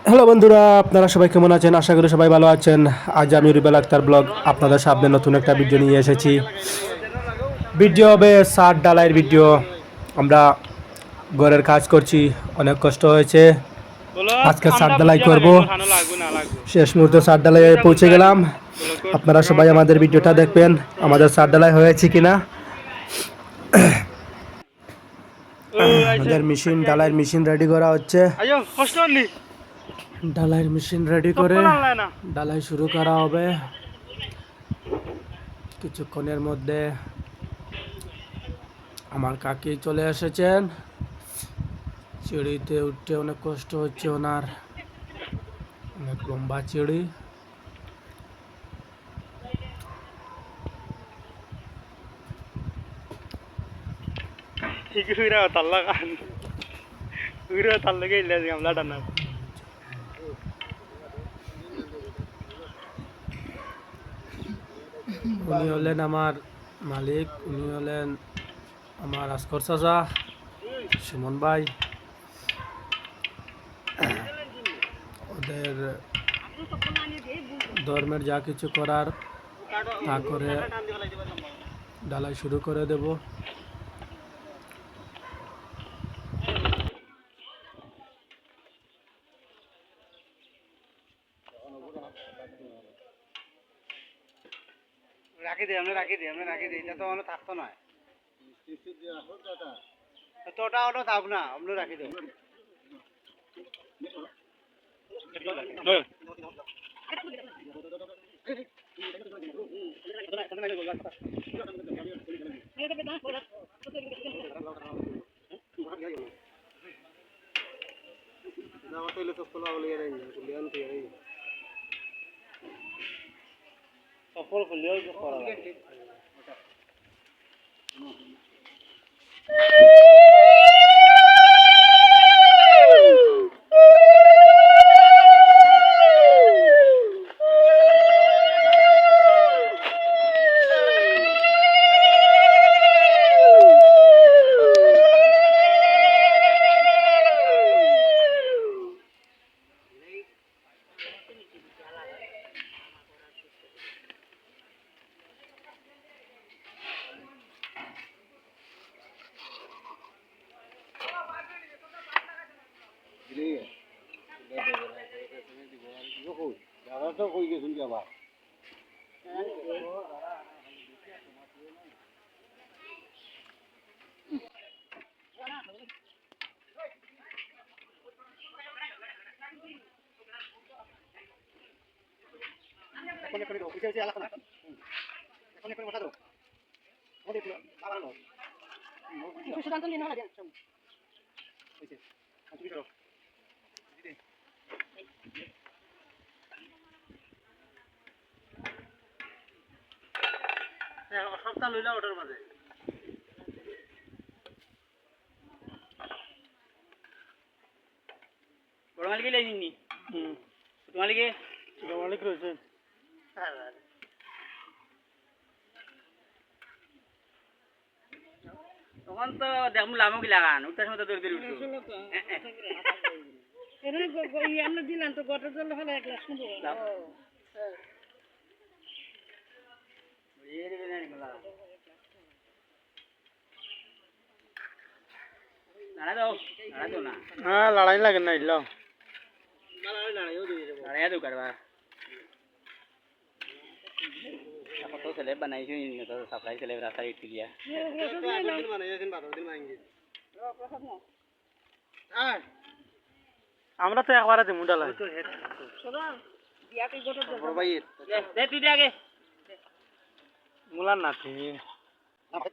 Hello বন্ধুরা, আপনারা সবাই কেমন আছেন? আশা করি সবাই ভালো আছেন। আজ আমি রুবেল আক্তার ব্লগ আপনাদের সামনে নতুন একটা ভিডিও নিয়ে এসেছি। ভিডিও হবে ছাদ ঢালাইয়ের ভিডিও। আমরা ঘরের কাজ করছি, অনেক কষ্ট হয়েছে। আজকে ছাদ ঢালাই করব, শেষ মুহূর্তে ছাদ ঢালাই পৌঁছে গেলাম। আপনারা সবাই আমাদের ভিডিওটা দেখবেন, আমাদের ছাদ ঢালাই হয়েছে কিনা। আমাদের মেশিন ঢালাইয়ের মেশিন রেডি করা হচ্ছে। ঢালাইয়ের মেশিন রেডি করে ঢালাই শুরু করা হবে কিছুক্ষণের মধ্যে। আমার কাকি চলে এসেছেন। সিঁড়িতে উঠতে অনেক কষ্ট হচ্ছে ওনার, অনেক লম্বা সিঁড়ি। উনি হলেন আমার মালিক, উনি হলেন আমার আসকর চাচা, সুমন ভাই। ওদের ধর্মের যা কিছু করার তা করে ঢালাই শুরু করে দেব। রাখি দিই এটা তো থাকতো না তোটা ওটা থাক না আমরা রাখি দেব সফল খুলিও করা তো কই গেছুন যাবা কোনে কোনে অফিসে এসে আলাদা কোনে কোনে বসা দাও ওরে বাবানো সুশান্ত নিয়ে না দেন হইছে তুমি করো হ্যাঁ সপ্তাহ লইলা ওটার মাঝে বড় মালিক লাইনি মালিকে মালিক রয়েছে তখন তো দেখুন লামো কি লাগান উত্তর সময় দৌড় দিয়ে উঠছো আমরা দিলাম তো গটার জল হলে 1 লাখ শুনবো हाँ लड़ाई लगना इल्लो लड़ाई तो करवा तो सेलेब बनाई थी तो सप्लाई सेलेब रास्ता इट किया আমরা তো একবারে দিমু ডালা তো হেড সদা দিয়া কি গটো বড় ভাই দে তুই দে আগে মুলার নাতি আমরা